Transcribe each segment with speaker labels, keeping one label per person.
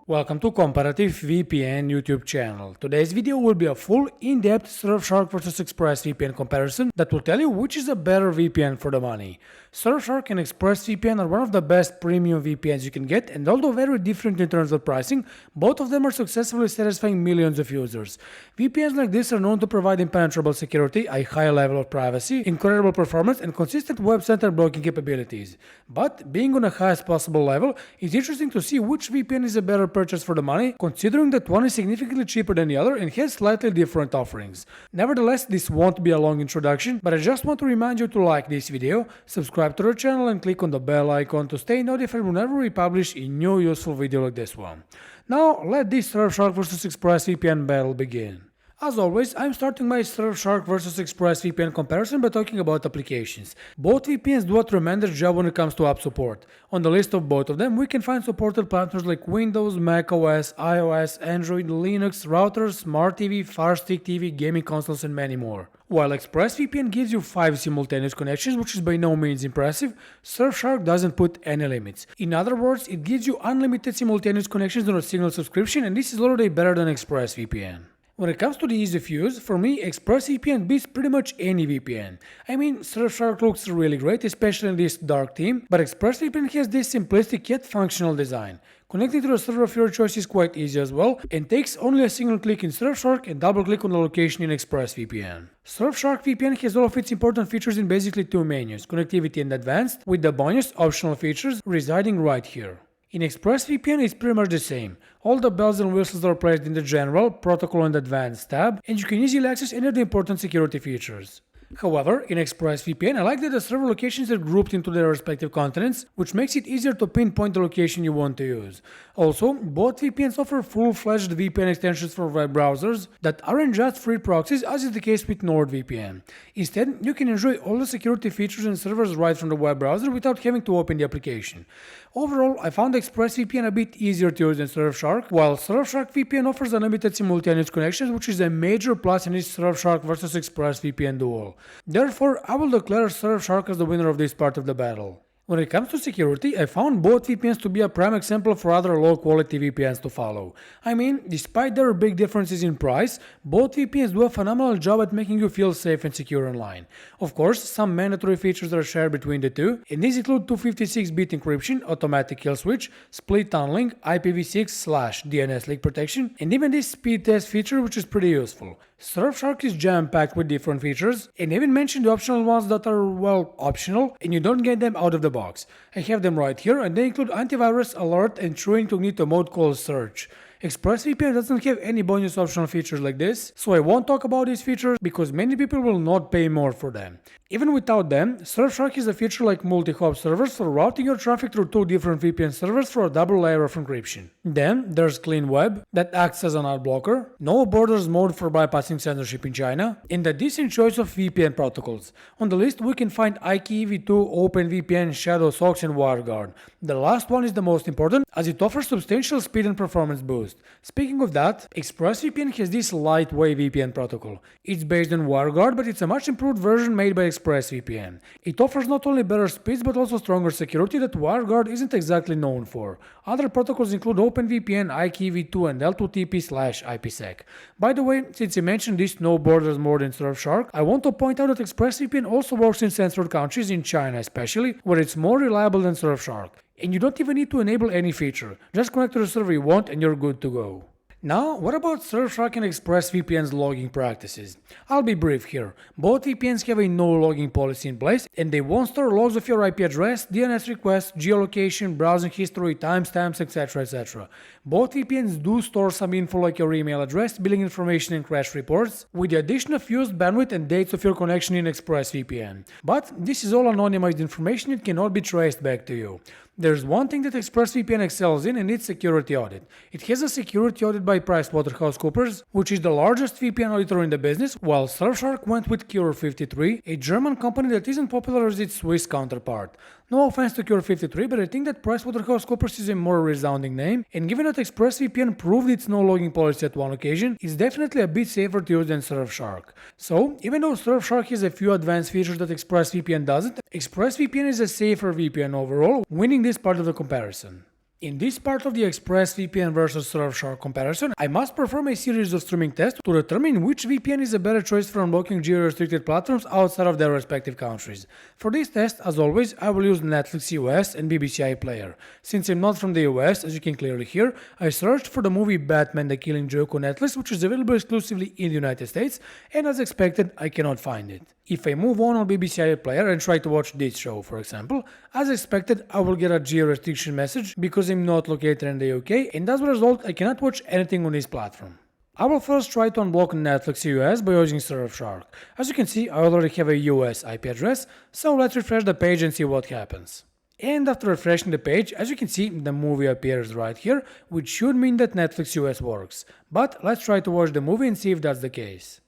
Speaker 1: Welcome to Comparative VPN YouTube channel. Today's video will be a full in-depth Surfshark vs ExpressVPN comparison that will tell you which is a better VPN for the money. Surfshark and ExpressVPN are one of the best premium VPNs you can get, and although very different in terms of pricing, both of them are successfully satisfying millions of users. VPNs like this are known to provide impenetrable security, a high level of privacy, incredible performance, and consistent web-centered blocking capabilities. But being on the highest possible level, it's interesting to see which VPN is a better purchase for the money, considering that one is significantly cheaper than the other and has slightly different offerings. Nevertheless, this won't be a long introduction, but I just want to remind you to like this video, subscribe to the channel and click on the bell icon to stay notified whenever we publish a new useful video like this one. Now, let this Surfshark vs ExpressVPN battle begin. As always, I'm starting my Surfshark vs ExpressVPN comparison by talking about applications. Both VPNs do a tremendous job when it comes to app support. On the list of both of them, we can find supported platforms like Windows, macOS, iOS, Android, Linux, routers, Smart TV, Fire Stick TV, gaming consoles, and many more. While ExpressVPN gives you 5 simultaneous connections, which is by no means impressive, Surfshark doesn't put any limits. In other words, it gives you unlimited simultaneous connections on a single subscription, and this is already better than ExpressVPN. When it comes to the ease of use, for me, ExpressVPN beats pretty much any VPN. I mean, Surfshark looks really great, especially in this dark theme, but ExpressVPN has this simplistic yet functional design. Connecting to the server of your choice is quite easy as well, and takes only a single click in Surfshark and double click on the location in ExpressVPN. Surfshark VPN has all of its important features in basically 2 menus, connectivity and advanced, with the bonus optional features residing right here. In ExpressVPN, it's pretty much the same. All the bells and whistles are placed in the General, Protocol and Advanced tab, and you can easily access any of the important security features. However, in ExpressVPN, I like that the server locations are grouped into their respective continents, which makes it easier to pinpoint the location you want to use. Also, both VPNs offer full-fledged VPN extensions for web browsers that aren't just free proxies, as is the case with NordVPN. Instead, you can enjoy all the security features and servers right from the web browser without having to open the application. Overall, I found ExpressVPN a bit easier to use than Surfshark, while Surfshark VPN offers unlimited simultaneous connections, which is a major plus in this Surfshark vs ExpressVPN duel. Therefore, I will declare Surfshark as the winner of this part of the battle. When it comes to security, I found both VPNs to be a prime example for other low-quality VPNs to follow. I mean, despite their big differences in price, both VPNs do a phenomenal job at making you feel safe and secure online. Of course, some mandatory features are shared between the two, and these include 256-bit encryption, automatic kill switch, split tunneling, IPv6/DNS leak protection, and even this speed test feature, which is pretty useful. Surfshark is jam-packed with different features, and even mentioned the optional ones that are, well, optional, and you don't get them out of the box. I have them right here, and they include antivirus, alert, and true incognito mode called search. ExpressVPN doesn't have any bonus optional features like this, so I won't talk about these features because many people will not pay more for them. Even without them, Surfshark has a feature like multi-hop servers for routing your traffic through 2 different VPN servers for a double layer of encryption. Then there's Clean Web that acts as an ad blocker, No Borders mode for bypassing censorship in China, and a decent choice of VPN protocols. On the list we can find IKEv2, OpenVPN, Shadow Socks, and WireGuard. The last one is the most important as it offers substantial speed and performance boost. Speaking of that, ExpressVPN has this lightweight VPN protocol. It's based on WireGuard, but it's a much improved version made by ExpressVPN. It offers not only better speeds but also stronger security that WireGuard isn't exactly known for. Other protocols include OpenVPN, IKEv2, and L2TP/IPsec. By the way, since you mentioned this No Borders mode in Surfshark, I want to point out that ExpressVPN also works in censored countries, in China especially, where it's more reliable than Surfshark. And you don't even need to enable any feature. Just connect to the server you want and you're good to go. Now, what about Surfshark and ExpressVPN's logging practices? I'll be brief here. Both VPNs have a no logging policy in place, and they won't store logs of your IP address, DNS requests, geolocation, browsing history, timestamps, etc. Both VPNs do store some info like your email address, billing information, and crash reports, with the addition of used bandwidth and dates of your connection in ExpressVPN. But this is all anonymized information and cannot be traced back to you. There's one thing that ExpressVPN excels in, and it's security audit. It has a security audit by by PricewaterhouseCoopers, which is the largest VPN auditor in the business, while Surfshark went with Cure53, a German company that isn't popular as its Swiss counterpart. No offense to Cure53, but I think that PricewaterhouseCoopers is a more resounding name, and given that ExpressVPN proved its no-logging policy at one occasion, it's definitely a bit safer to use than Surfshark. So, even though Surfshark has a few advanced features that ExpressVPN doesn't, ExpressVPN is a safer VPN overall, winning this part of the comparison. In this part of the ExpressVPN versus Surfshark comparison, I must perform a series of streaming tests to determine which VPN is a better choice for unblocking geo-restricted platforms outside of their respective countries. For this test, as always, I will use Netflix US and BBC iPlayer. Since I'm not from the US, as you can clearly hear, I searched for the movie Batman: The Killing Joke on Netflix, which is available exclusively in the United States, and as expected, I cannot find it. If I move on BBC iPlayer and try to watch this show, for example, as expected, I will get a geo-restriction message because I'm not located in the UK, and as a result, I cannot watch anything on this platform. I will first try to unblock Netflix US by using Surfshark. As you can see, I already have a US IP address, so let's refresh the page and see what happens. And after refreshing the page, as you can see, the movie appears right here, which should mean that Netflix US works. But let's try to watch the movie and see if that's the case.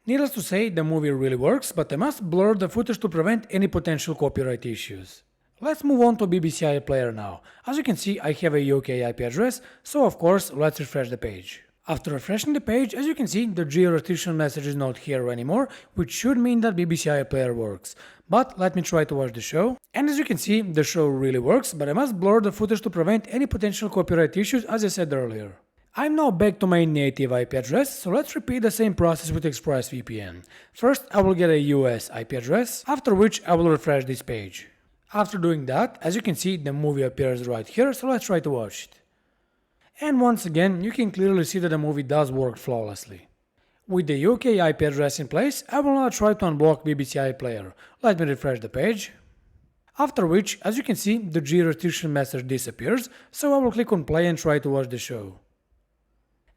Speaker 1: Needless to say, the movie really works, but I must blur the footage to prevent any potential copyright issues. Let's move on to BBC iPlayer now. As you can see, I have a UK IP address, so of course, let's refresh the page. After refreshing the page, as you can see, the geo-restriction message is not here anymore, which should mean that BBC iPlayer works. But let me try to watch the show. And as you can see, the show really works, but I must blur the footage to prevent any potential copyright issues, as I said earlier. I'm now back to my native IP address, so let's repeat the same process with ExpressVPN. First, I will get a US IP address, after which I will refresh this page. After doing that, as you can see, the movie appears right here, so let's try to watch it. And once again, you can clearly see that the movie does work flawlessly. With the UK IP address in place, I will now try to unblock BBC iPlayer. Let me refresh the page. After which, as you can see, the geo-restriction message disappears, so I will click on play and try to watch the show.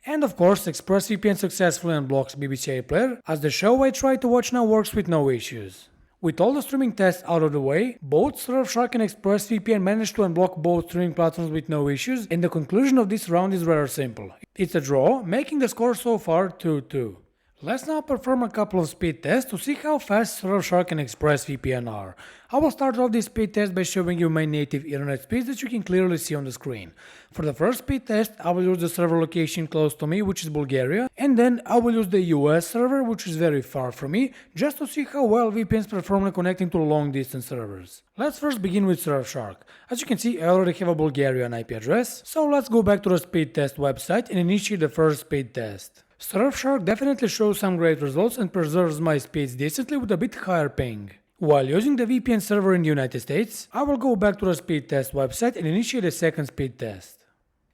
Speaker 1: And of course, ExpressVPN successfully unblocks BBC iPlayer, as the show I try to watch now works with no issues. With all the streaming tests out of the way, both Surfshark and ExpressVPN managed to unblock both streaming platforms with no issues, and the conclusion of this round is rather simple. It's a draw, making the score so far 2-2. Let's now perform a couple of speed tests to see how fast Surfshark and ExpressVPN are. I will start off this speed test by showing you my native internet speeds that you can clearly see on the screen. For the first speed test, I will use the server location close to me, which is Bulgaria, and then I will use the US server, which is very far from me, just to see how well VPNs perform when connecting to long distance servers. Let's first begin with Surfshark. As you can see, I already have a Bulgarian IP address, so let's go back to the speed test website and initiate the first speed test. Surfshark definitely shows some great results and preserves my speeds decently with a bit higher ping. While using the VPN server in the United States, I will go back to the speed test website and initiate a second speed test.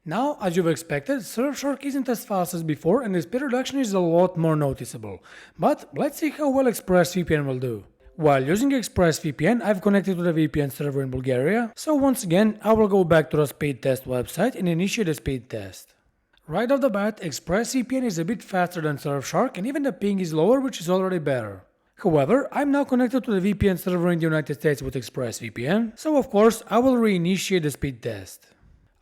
Speaker 1: Now, as you've expected, Surfshark isn't as fast as before and the speed reduction is a lot more noticeable. But let's see how well ExpressVPN will do. While using ExpressVPN, I've connected to the VPN server in Bulgaria, so once again, I will go back to the speed test website and initiate a speed test. Right off the bat, ExpressVPN is a bit faster than Surfshark and even the ping is lower, which is already better. However, I'm now connected to the VPN server in the United States with ExpressVPN, so of course I will reinitiate the speed test.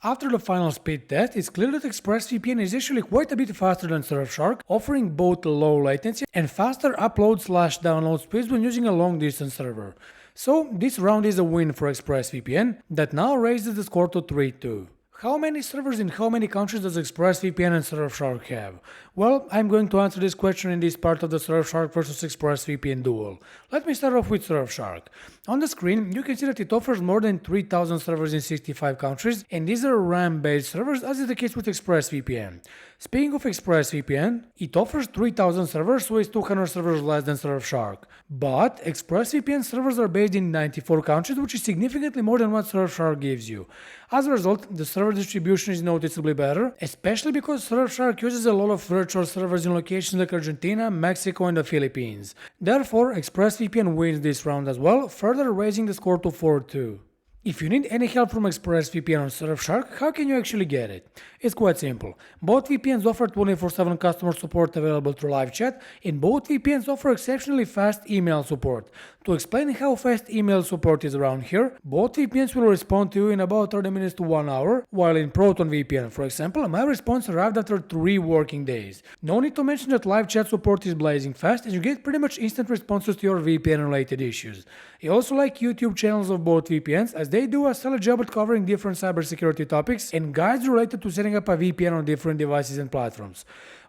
Speaker 1: After the final speed test, it's clear that ExpressVPN is actually quite a bit faster than Surfshark, offering both low latency and faster upload/download speeds when using a long distance server. So this round is a win for ExpressVPN that now raises the score to 3-2. How many servers in how many countries does ExpressVPN and Surfshark have? Well, I'm going to answer this question in this part of the Surfshark vs ExpressVPN duel. Let me start off with Surfshark. On the screen, you can see that it offers more than 3,000 servers in 65 countries, and these are RAM-based servers, as is the case with ExpressVPN. Speaking of ExpressVPN, it offers 3,000 servers, so it's 200 servers less than Surfshark. But ExpressVPN servers are based in 94 countries, which is significantly more than what Surfshark gives you. As a result, the server distribution is noticeably better, especially because Surfshark uses a lot of virtual servers in locations like Argentina, Mexico, and the Philippines. Therefore, ExpressVPN wins this round as well, further raising the score to 4-2. If you need any help from ExpressVPN or Surfshark, how can you actually get it? It's quite simple. Both VPNs offer 24/7 customer support available through live chat, and both VPNs offer exceptionally fast email support. To explain how fast email support is around here, both VPNs will respond to you in about 30 minutes to 1 hour, while in Proton VPN, for example, my response arrived after 3 working days. No need to mention that live chat support is blazing fast and you get pretty much instant responses to your VPN related issues. I also like YouTube channels of both VPNs as they do a solid job at covering different cybersecurity topics and guides related to setting up a VPN on different devices and platforms.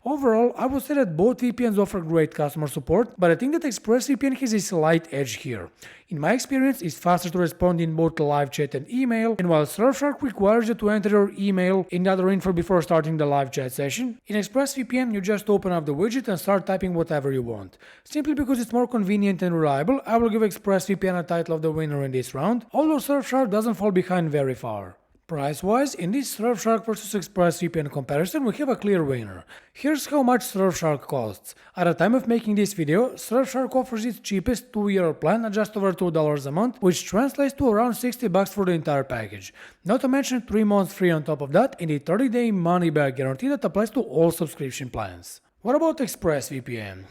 Speaker 1: Overall, I would say that both VPNs offer great customer support, but I think that ExpressVPN has a slight edge here. In my experience, it's faster to respond in both live chat and email, and while Surfshark requires you to enter your email and other info before starting the live chat session, in ExpressVPN you just open up the widget and start typing whatever you want. Simply because it's more convenient and reliable, I will give ExpressVPN a title of the winner in this round, although Surfshark doesn't fall behind very far. Price-wise, in this Surfshark vs ExpressVPN comparison, we have a clear winner. Here's how much Surfshark costs. At the time of making this video, Surfshark offers its cheapest 2-year plan at just over $2 a month, which translates to around $60 for the entire package. Not to mention 3 months free on top of that and a 30-day money-back guarantee that applies to all subscription plans. What about ExpressVPN?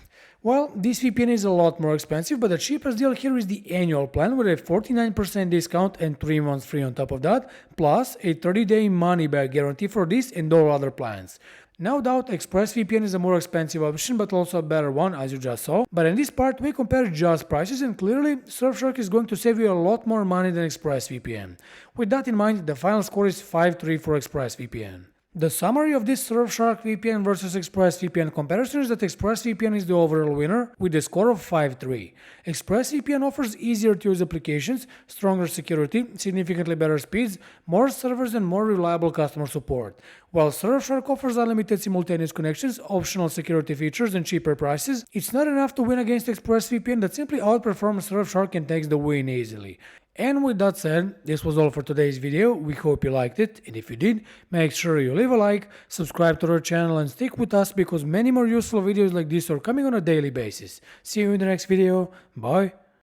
Speaker 1: Well, this VPN is a lot more expensive, but the cheapest deal here is the annual plan with a 49% discount and 3 months free on top of that, plus a 30-day money-back guarantee for this and all other plans. No doubt ExpressVPN is a more expensive option, but also a better one as you just saw, but in this part we compare just prices and clearly Surfshark is going to save you a lot more money than ExpressVPN. With that in mind, the final score is 5-3 for ExpressVPN. The summary of this Surfshark VPN vs ExpressVPN comparison is that ExpressVPN is the overall winner with a score of 5-3. ExpressVPN offers easier to use applications, stronger security, significantly better speeds, more servers and more reliable customer support. While Surfshark offers unlimited simultaneous connections, optional security features and cheaper prices, it's not enough to win against ExpressVPN that simply outperforms Surfshark and takes the win easily. And with that said, this was all for today's video. We hope you liked it, and if you did, make sure you leave a like, subscribe to our channel and stick with us because many more useful videos like this are coming on a daily basis. See you in the next video. Bye.